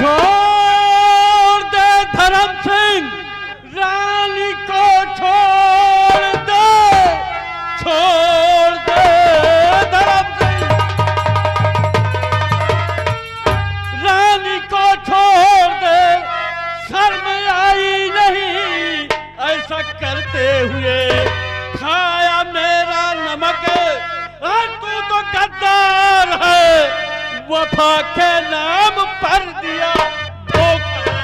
छोड़ दे धर्म सिंह, रानी को छोड़ दे धर्म सिंह, रानी को छोड़ दे। शर्म आई नहीं ऐसा करते हुए, खाया मेरा नमक और तू तो गद्दार है, वफा के नाम पर दिया धोखा।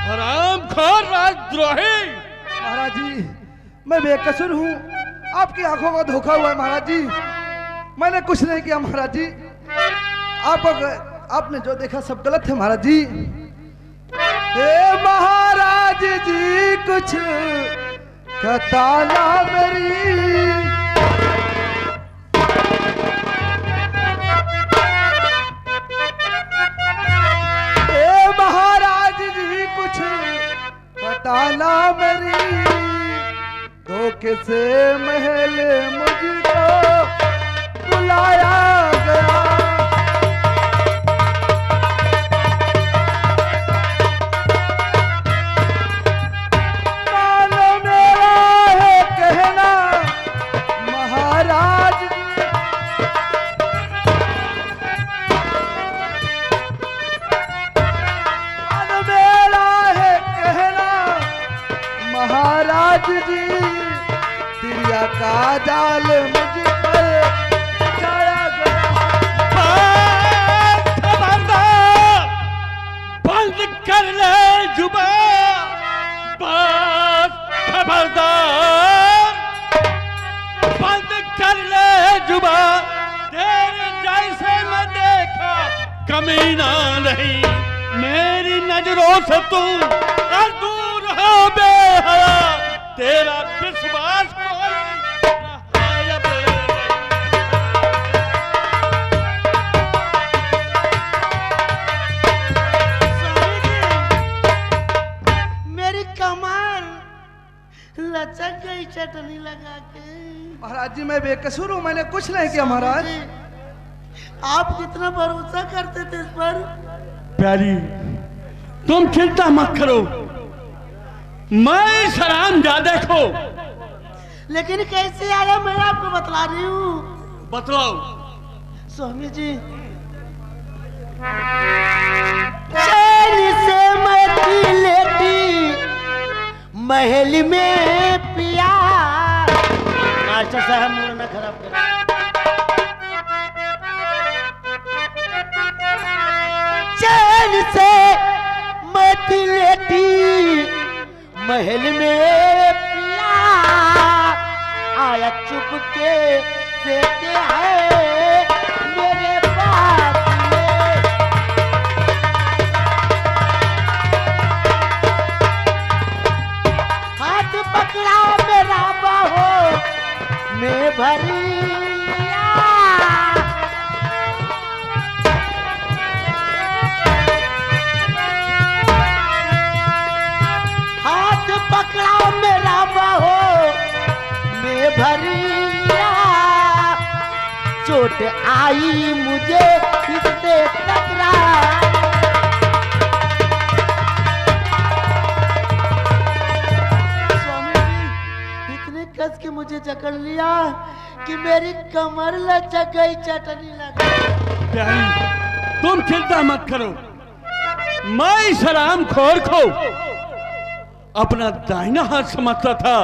हरामखोर राजद्रोही। महाराज जी मैं बेकसूर हूँ, आपकी आंखों का धोखा हुआ है महाराज जी, मैंने कुछ नहीं किया महाराज जी। आपने जो देखा सब गलत है महाराज जी। हे महाराज जी कुछ कताना मेरी, हे महाराज जी कुछ कताना मेरी, धोखे से महल मुझको बुलाया गया। महाराज जी तिरिया का जाल मुझ पर बिछाया गया। खबरदार, बंद कर ले जुबान, बस खबरदार, बंद कर ले जुबान। तेरे जैसे मैं देखा कमीना नहीं, मेरी नजरों से तू और दूर हो बेहया, तेरा विश्वास मेरी कमर लचक गई चटनी लगा के। महाराज जी मैं बेकसूर हूँ, मैंने कुछ नहीं किया महाराज। आप कितना भरोसा करते थे इस पर। प्यारी तुम चिंता मत करो, मैं सलाम जा देखो। लेकिन कैसे आया मैं आपको बतला रही हूँ। बतलाओ। स्वामी जी चैन से मैं लेटी महल में पिया। मास्टर साहब मूड न खराब कर। चैन से मैं लेटी महल में पिया, आया चुपके से है मेरे पास में। हाथ पकड़ा मेरा बाहों में भरिया, हाथ पकड़ा मेरा बाहों में भरिया। चोट आई मुझे इससे टकरा। स्वामी जी इतने कस के मुझे जकड़ लिया कि मेरी कमर लचक गई, चटनी लग गई। प्यारी तुम चिंता मत करो, मैं सलाम खोर को अपना दाहिना हाथ समझता था।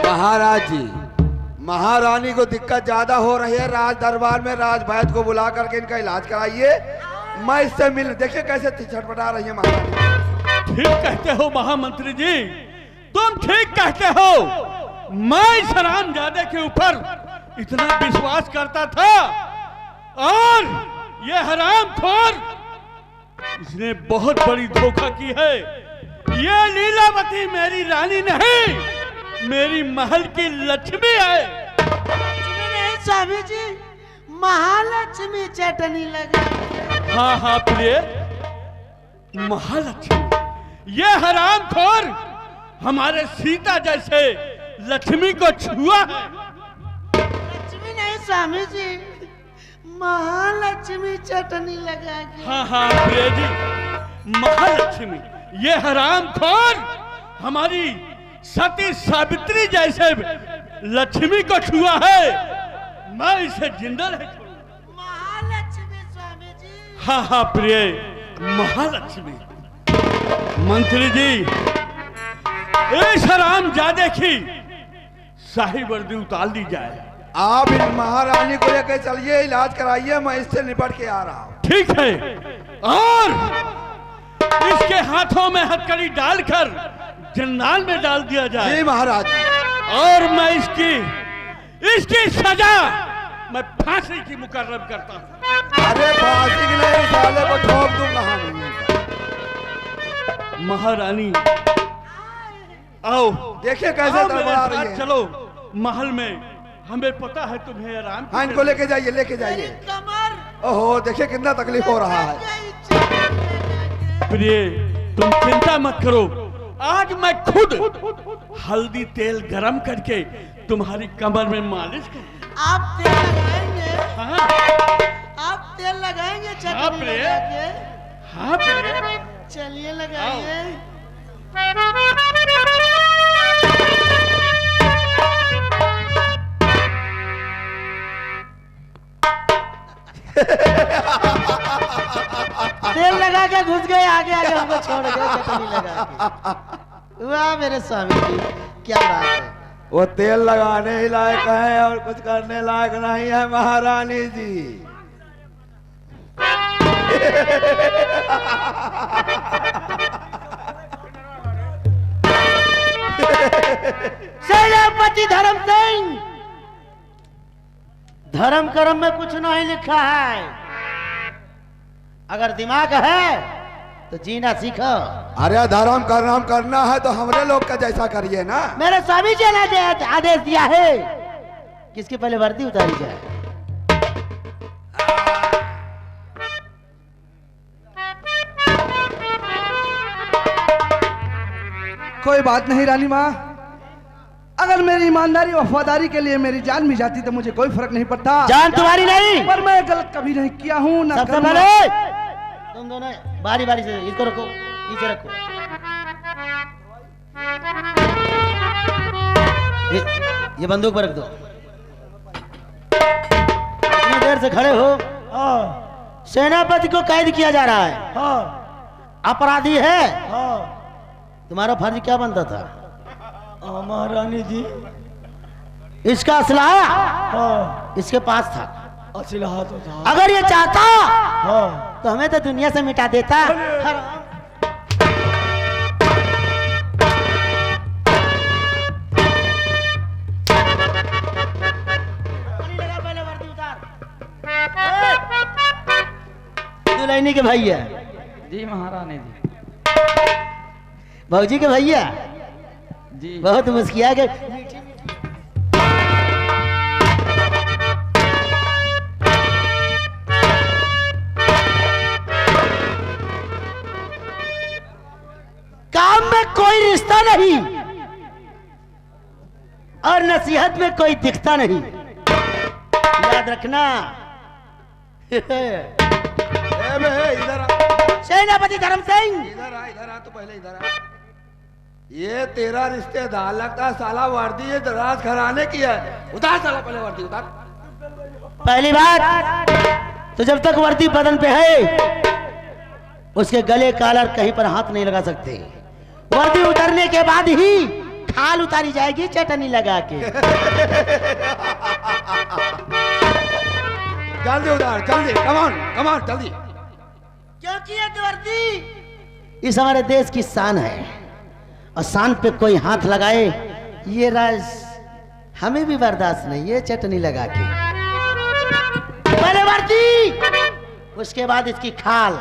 महाराज जी महारानी को दिक्कत ज्यादा हो रही है, राज दरबार में राज वैद्य को बुला करके इनका इलाज कराइए। मैं इससे मिल, देखिए कैसे छटपटा रही है महारानी। ठीक कहते हो महामंत्री जी, तुम ठीक कहते हो। मैं सराम जादे के ऊपर इतना विश्वास करता था और ये हरामखोर इसने बहुत बड़ी धोखा की है। ये लीलावती मेरी रानी नहीं, मेरी महल की लक्ष्मी है। लक्ष्मी नहीं स्वामी जी, महालक्ष्मी चटनी लगा। हाँ हाँ प्रिय, महालक्ष्मी। ये हरामखोर हमारे सीता जैसे लक्ष्मी को छुआ है? लक्ष्मी नहीं स्वामी जी, महालक्ष्मी चटनी लगा के। हाँ हाँ प्रिय जी, महालक्ष्मी, ये हरामखोर हमारी सती सावित्री जैसे लक्ष्मी को छुआ है। मैं इसे जिंदा नहीं छोड़ूंगा। महालक्ष्मी स्वामी जी। हाँ हाँ प्रिय, महालक्ष्मी। मंत्री जी, इस हरामजादे की शाही वर्दी उतार दी जाए। आप इस महारानी को लेकर चलिए, इलाज कराइए, मैं इससे निपट के आ रहा हूँ। ठीक है, और इसके हाथों में हथकड़ी डालकर जंजाल में डाल दिया जाए। जी महाराज। और मैं इसकी सजा मैं फांसी की मुकर्रर करता हूँ। अरे फांसी की नहीं, साले को ठोक दूंगा हम। महारानी आओ, देखिए कैसे आओ तड़पड़ा मेरे रही साथ है। चलो महल में। हमें पता है तुम्हें आराम की हाँ, इनको लेके जाइए, लेके मेरी जाइए। कमर। ओहो, देखिए कितना तकलीफ हो रहा है। प्रिय, तुम चिंता मत करो, आज मैं खुद हल्दी तेल गरम करके तुम्हारी कमर में मालिश कर। आप तेल लगाएंगे? हाँ आप तेल लगाएंगे हाँ चटनी प्रिय, लगा के? हाँ प्रिय। चलिए लगाइए। तेल लगा के घुस गए, आगे आगे हमको छोड़ गए चटनी लगा के। वाह मेरे स्वामी जी, क्या बात है। वो तेल लगाने ही लायक है और कुछ करने लायक नहीं है महारानी जी। सेनापति धर्म सिंह, धर्म कर्म में कुछ नहीं लिखा है। अगर दिमाग है तो जीना सीखो। अरे धर्म कर्म करना है तो हमरे लोग का जैसा करिए ना। मेरे स्वामी जी ने आदेश दिया है कि इसकी पहले वर्दी उतारी जाए। कोई बात नहीं रानी माँ, अगर मेरी ईमानदारी वफादारी के लिए मेरी जान भी जाती तो मुझे कोई फर्क नहीं पड़ता। जान तुम्हारी नहीं, पर मैं गलत कभी नहीं किया हूँ ना सबसे करूँगा। पहले तुम दोनों बारी बारी से इसको रखो, नीचे रखो। ये बंदूक पर रख दो। इतनी देर से खड़े हो। सेनापति को कैद किया जा रहा है। अपराधी है। तुम्हारा फर्ज क्या बनता था? महारानी जी, इसका असलहा इसके पास था। असलहा तो था। अगर ये चाहता तो हमें तो दुनिया से मिटा देता। दुल्हनी के भैया, जी महारानी जी। भौजी के भैया, जी बहुत मुस्किया के। काम में कोई रिश्ता नहीं और नसीहत में कोई दिखता नहीं, याद रखना। इधर आ, सेनापति धर्म सिंह, इधर आ तो पहले इधर आ। ये तेरा रिश्तेदार लगता है, साला वर्दी ये दराज घराने की है। उतार साला पहले वर्दी उतार। पहली बात तो जब तक वर्दी बदन पे है उसके गले कॉलर कहीं पर हाथ नहीं लगा सकते। वर्दी उतरने के बाद ही खाल उतारी जाएगी चटनी लगा के। जल्दी उतार, जल्दी, कम ऑन जल्दी। क्योंकि ये वर्दी इस हमारे देश की शान है और शान पे कोई हाथ लगाए ये राज हमें भी बर्दाश्त नहीं। ये चटनी लगा के पहले वर्दी, उसके बाद इसकी खाल।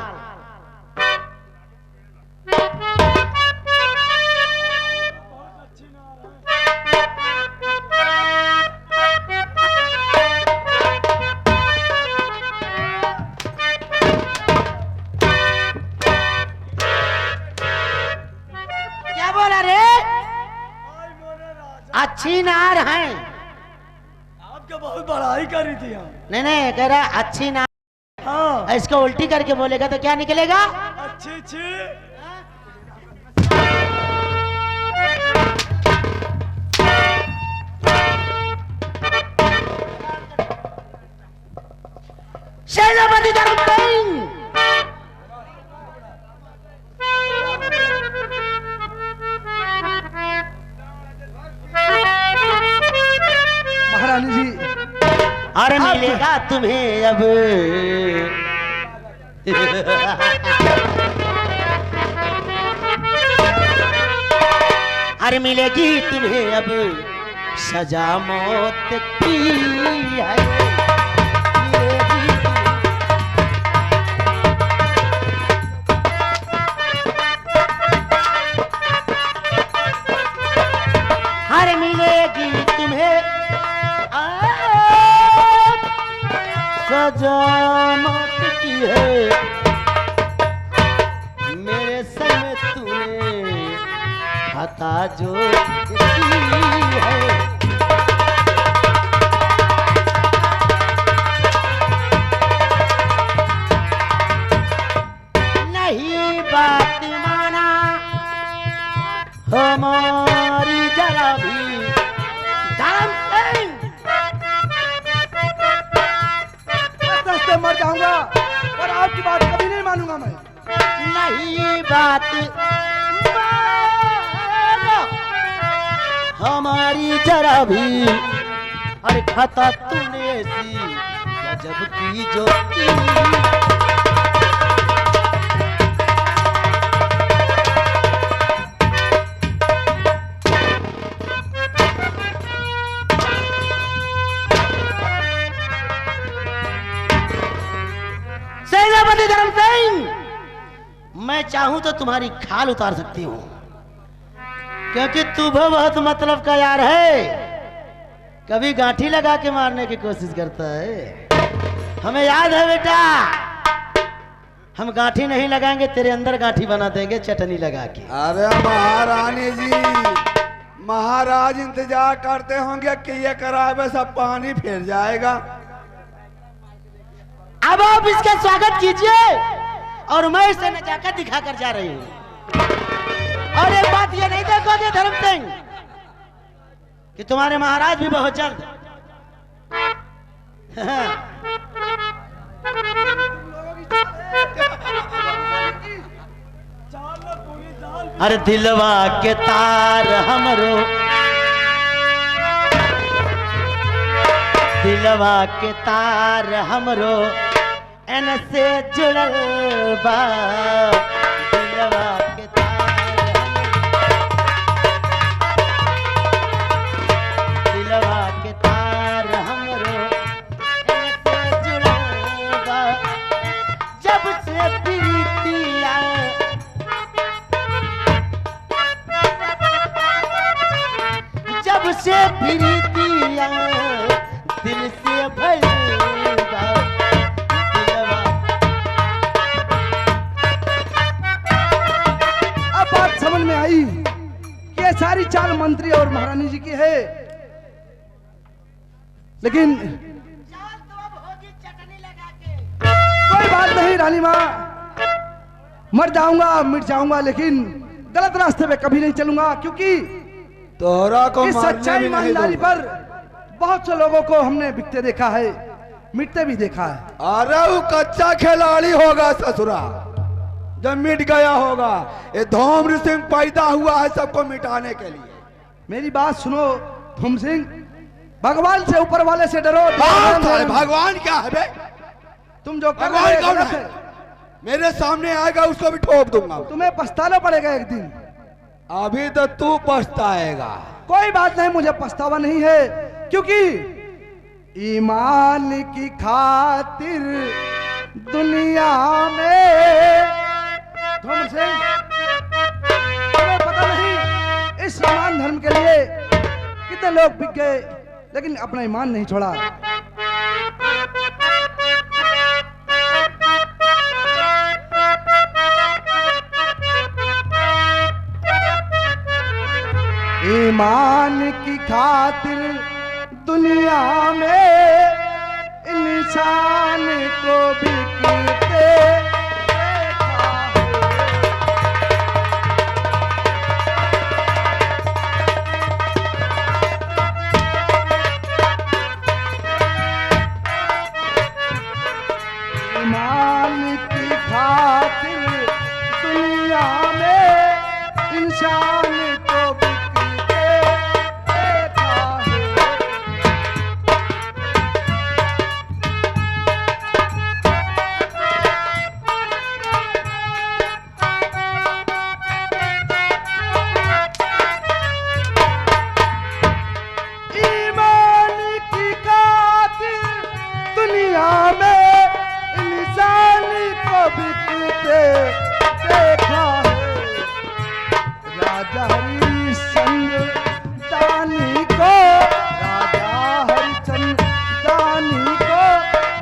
क्या बोला रे? अच्छी नार हैं। आपका बहुत बड़ाई करी थी हम। नहीं नहीं, कह रहा अच्छी नार। हाँ, इसको उल्टी करके बोलेगा तो क्या निकलेगा? अच्छी अच्छी। सेनापति धर्म सिंह, महारानी जी, और मिलेगा तुम्हें अब और मिलेगी तुम्हें अब सजा मौत की है। मिलेगी हर मिलेगी तुम्हें अब सजा मौत की है। मेरे संग तूने खता जो की है। नहीं बात माना हमारी जरा भी धर्म सिंह। रास्ते मर जाऊंगा और आपकी बात कभी नहीं मानूंगा मैं। नहीं बात मानो हमारी जरा भी। अरे खता तूने ऐसी गजब की जो की। सेनापति धर्म सिंह, मैं चाहूं तो तुम्हारी खाल उतार सकती हूं, क्योंकि तू भी बहुत मतलब का यार है। कभी गांठी लगा के मारने की कोशिश करता है। हमें याद है बेटा, हम गांठी नहीं लगाएंगे, तेरे अंदर गांठी बना देंगे चटनी लगा के। अरे महारानी जी, महाराज इंतजार करते होंगे कि ये करावे सब पानी फिर जाएगा। अब आप इसका स्वागत कीजिए और मैं इसे नजाकत दिखा कर जा रही हूँ। और एक बात ये नहीं देखोगे धर्म सिंह कि तुम्हारे महाराज भी बहुत जल्द अरे दिलवा के तार हमरो, दिलवा के तार हमरो एन से जुड़ल बा। दिलवा के तार दिलवा के तार हमरो एन से जुड़ल बा। जब से प्रीतिया जब से प्रीतिया दिल से भइल बा। अब बात समझ में आई कि ये सारी चाल मंत्री और महारानी जी की है, लेकिन कोई बात नहीं रानी माँ, मर जाऊंगा मिट जाऊंगा, लेकिन गलत रास्ते पे कभी नहीं चलूंगा, क्योंकि तोहरा को इस मारने सच्चाई भी नहीं ईमानदारी दूंगा। पर बहुत से लोगों को हमने बिकते देखा है, मिटते भी देखा है। अरे वो कच्चा खिलाड़ी होगा ससुरा, जब मिट गया होगा। ये धूम्र सिंह पैदा हुआ है सबको मिटाने के लिए। मेरी बात सुनो धूम सिंह, भगवान से ऊपर वाले से डरो। भगवान क्या है बे? तुम जो कर भगवान रहे हो कौन गलत है? है। मेरे सामने आएगा उसको भी ठोक दूंगा। तुम्हें पछताना पड़ेगा एक दिन। अभी तो तू पछताएगा। कोई बात नहीं, मुझे पछतावा नहीं है, क्योंकि ईमान की खातिर दुनिया में धूम सिंह, तुम्हें पता नहीं इस ईमान धर्म के लिए कितने लोग बिक गए, लेकिन अपना ईमान नहीं छोड़ा। ईमान की खातिर दुनिया में इंसान को बिकते देखा है। ईमान की खातिर दुनिया में इंसान को बिकते देखा है। ईमान की खातिर दुनिया में इंसान को बिकते देखा है। राजा हरिश्चंद्र दानी को, राजा हरिश्चंद्र दानी को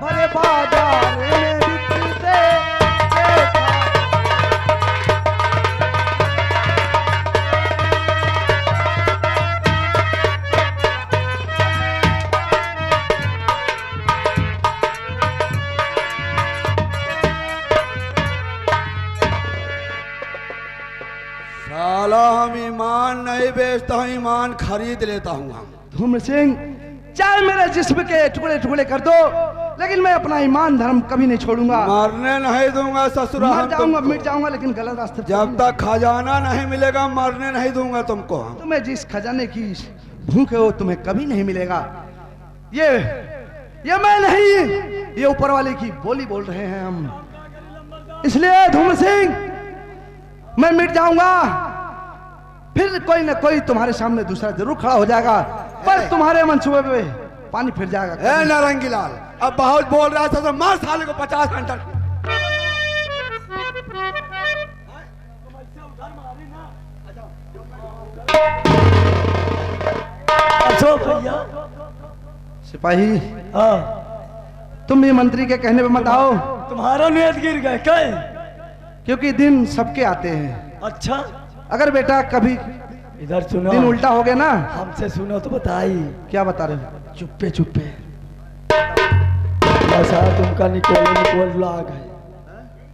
भरे बाजार में बिकते देखा। साला हम ईमान नहीं बेचता हूँ, ईमान खरीद लेता हूँ हम। धूम्र सिंह, चाहे मेरे जिस्म के टुकड़े टुकड़े कर दो, लेकिन मैं अपना ईमान धर्म कभी नहीं छोड़ूंगा। मरने नहीं दूंगा ससुरा मर हम जाऊंगा, तुमको। मिट जाऊंगा, लेकिन गलत रास्ते पे जब तक खजाना नहीं मिलेगा मरने नहीं दूंगा तुमको हम। तुम्हें जिस खजाने की भूख है वो तुम्हें कभी नहीं मिलेगा। ये मैं नहीं, ये ऊपर वाले की बोली बोल रहे हैं हम। इसलिए धूम्र सिंह, मैं मिट जाऊंगा, फिर कोई ना कोई तुम्हारे सामने दूसरा जरूर खड़ा हो जाएगा, पर तुम्हारे मंसूबे पे पानी फिर जाएगा। ए नारंगी लाल, अब बहुत बोल रहा था तो मार साले को 50 घंटा। अच्छा भैया। सिपाही, हाँ, तुम भी मंत्री के कहने पे मत आओ, तुम्हारा नियत गिर गए कहीं? क्योंकि दिन सबके आते हैं। अच्छा, अगर बेटा कभी इधर सुनो, दिन उल्टा हो गया ना। हमसे सुनो तो बताई। क्या बता रहे हो? चुप्पे चुप्पे। ऐसा तुमका निकोल लाग है,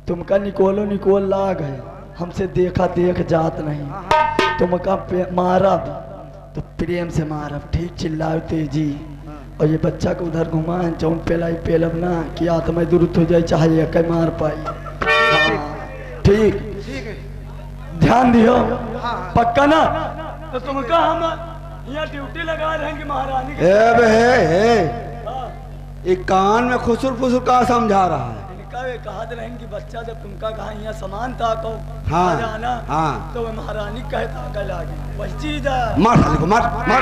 तुमका निकोल लाग है। हमसे देखा देख जात नहीं, तुमका मारब तो प्रेम से मारब, ठीक चिल्लाओ तेजी। और ये बच्चा को उधर घुमाए, जौन पेलाई पेलब ना कि आत्मा दुरुस्त हो जाए, चाहे एक मार पाई। हाँ, ठीक, ध्यान दियो, पक्का ना? तो तुमका हम यहाँ ड्यूटी लगा रहेंगे महारानी के। ए बे हे, एक कान में खुसुर फुसुर का समझा रहा है। कहा रहेंगे बच्चा जब तुमका कहा यहाँ सामान था को हाँ, जाना, हाँ। तो वह महारानी कहता कल आगे वही चीज है। मार साले को, मार मार।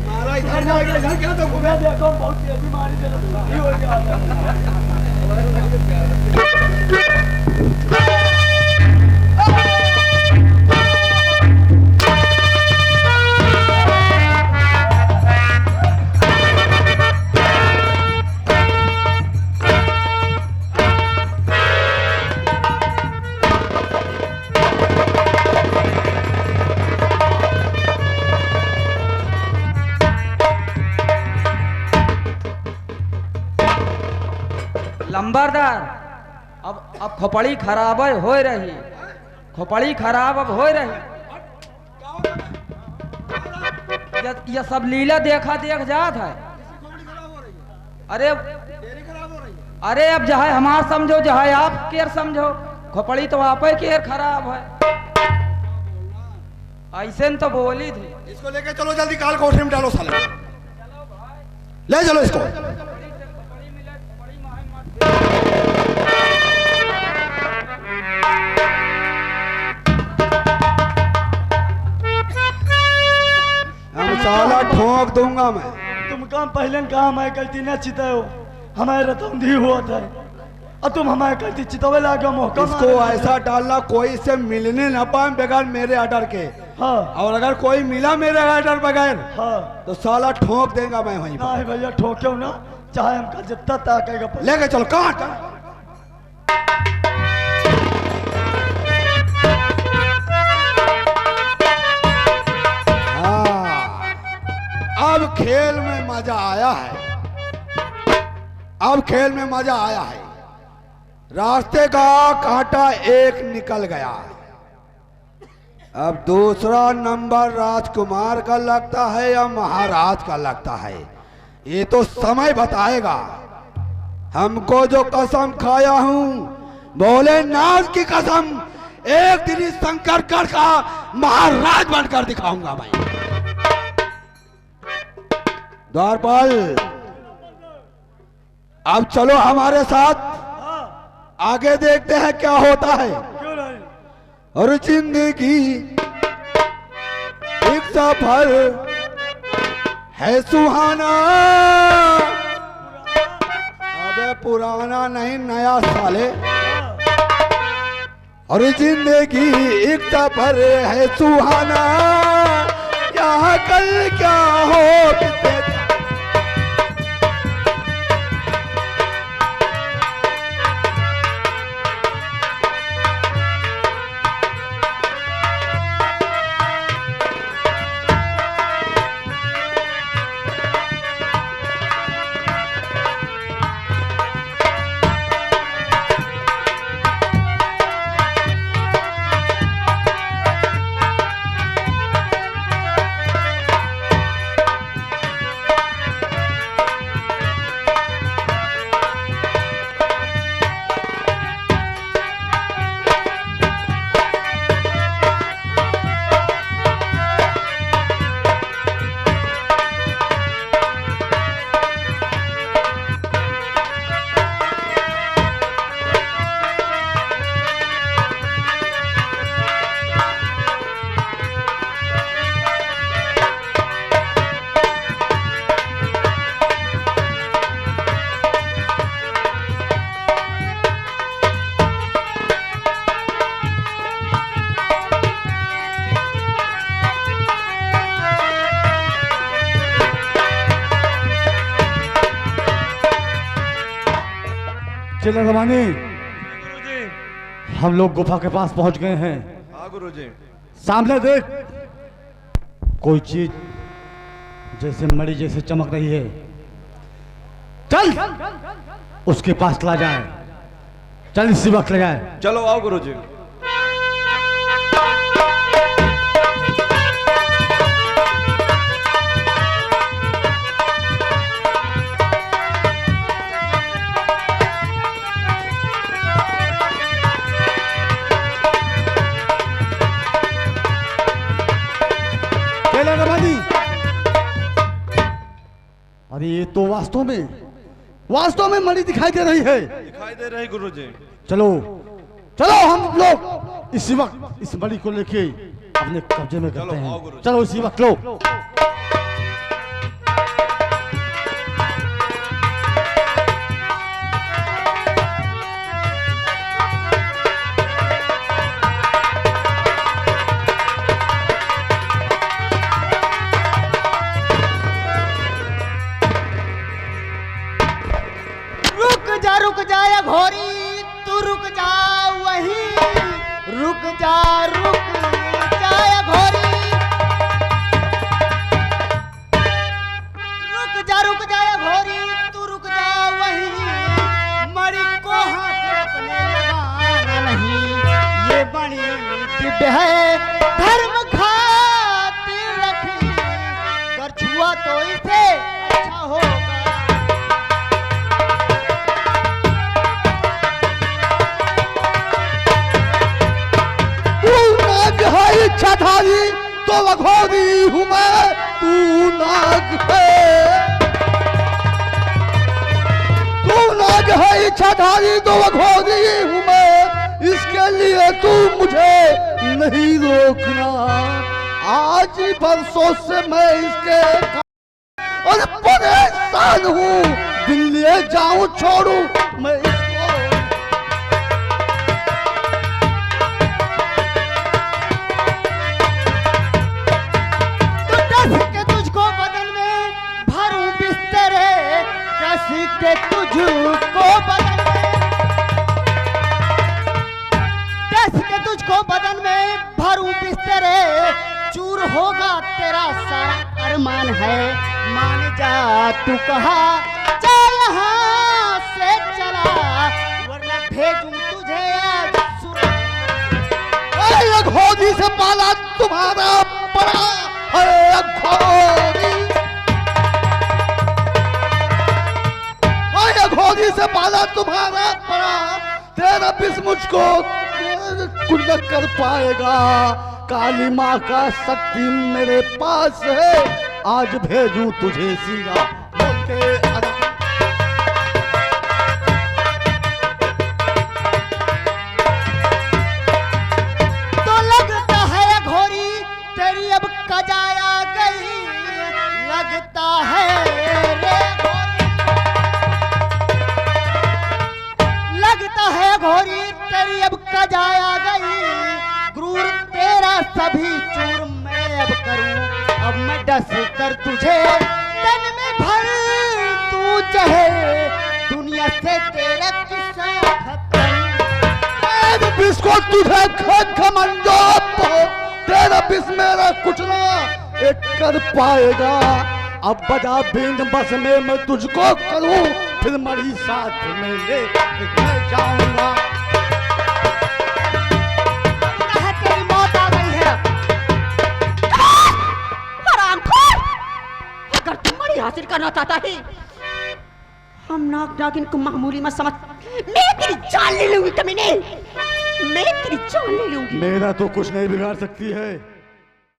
मारा इधर ना, इधर क्या तो मैं देखो बहुत तेजी मारी दे रही हो गया। लंबरदार, अब खोपड़ी खराब हो रही, खोपड़ी खराब अब हो रही। ये सब लीला देखा देख जात है। अरे अब जहाँ हमार समझो, जहाँ आप केर समझो, खोपड़ी तो आप केर खराब है। ऐसे तो बोली थी। इसको लेके चलो जल्दी, काल कोठरी में डालो साले को। ले चलो इसको। हम साला ठोक दूंगा मैं। तुम काम पहले कहा मैं गलती न चिताओ, हमारे रतौंधी हुआ था और तुम हमारे गलती चितवे लागे मौका। इसको ऐसा डालना कोई से मिलने न पाए बगैर मेरे ऑर्डर के। हाँ, और अगर कोई मिला मेरे ऑर्डर बगैर, हाँ, तो साला ठोक देगा मैं वहीं पर। नहीं भैया ठोक्यो ना, चाहे हमका जितना ताकेगा। लेके चलो, काट। खेल में मजा आया है, अब खेल में मजा आया है। रास्ते का कांटा एक निकल गया, अब दूसरा नंबर राजकुमार का लगता है या महाराज का लगता है, ये तो समय बताएगा। हमको जो कसम खाया हूं, भोलेनाथ की कसम, एक दिन इस शंकरगढ़ का महाराज बनकर दिखाऊंगा भाई। द्वारपाल, अब चलो हमारे साथ, आगे देखते हैं क्या होता है। और जिंदगी एक सफर है सुहाना, अबे पुराना नहीं नया साले। और जिंदगी एक सफर है सुहाना, यहाँ कल क्या हो किसे चलो रमानी, हम लोग गुफा के पास पहुंच गए हैं। हाँ गुरुजी। सामने देख, कोई चीज जैसे मणि जैसे चमक रही है, चल उसके पास ला जाए, चल इसी वक्त ले जाए। चलो आओ गुरुजी। अरे ये तो वास्तव में मणि दिखाई दे रही है। दिखाई दे रही गुरुजी। चलो चलो हम लोग इसी वक्त इस मणि को लेके अपने कब्जे में करते हैं। चलो इसी वक्त लो। रुक जा या घोरी, तू रुक जा वहीं, रुक जा या घोरी, रुक जा या घोरी, तू रुक जा वहीं, मणि को हाथ अपने लगाना नहीं, ये मणि दिव्य है, धर्म खातिर रखी, कर छुआ तो इसे अच्छा होगा। इच्छाधारी तो अघोरी हूँ मैं, तू नाग है, तू नाग है इच्छाधारी तो अघोरी हूँ मैं, इसके लिए तू मुझे नहीं रोकना। आज बरसों से मैं इसके और परेशान हूँ, दिल्ली जाऊं छोड़ू मैं इसको। के तुझको बदन में, दस के तुझको बदन में भरूं बिस्तरे, चूर होगा तेरा सारा अरमान है, मान जा तू कहा जा यहाँ से चला, वरना भेजूं तुझे आज अरे घोड़ी से पाला तुम्हारा बड़ा है, घोड़ी घोड़ी से पाला तुम्हारा बड़ा, तेरा बिस मुझको कुछ न कर पाएगा। काली माँ का शक्ति मेरे पास है, आज भेजूं तुझे सीधा बोल के तो लगता है घोड़ी तेरी अब कजाया गई, लगता है रे लगता है घोड़ी तेरी अब कजाया गई, क्रूर तेरा सभी चूर मैं अब करूं, अब मैं डस कर तुझे तन में भर तू चाहे, दुनिया से तेरा किस्सा खत्म। बिस्को तुझे घमंडो, तेरा बिस मेरा कुछ ना एक कर पाएगा। अब बजा बिंद बस में मैं तुझको करूं, फिर मरी साथ में ले मैं जाऊंगा। तेरी मौत आ गई है। हरामखोर! अगर तुम मणि हासिल करना चाहता है, हम नाग नागिन को मामूली मत समझ, मैं तेरी जान ले लूंगी कमीने, मैं तेरी जान ले लूंगी। मेरा तो कुछ नहीं बिगाड़ सकती है।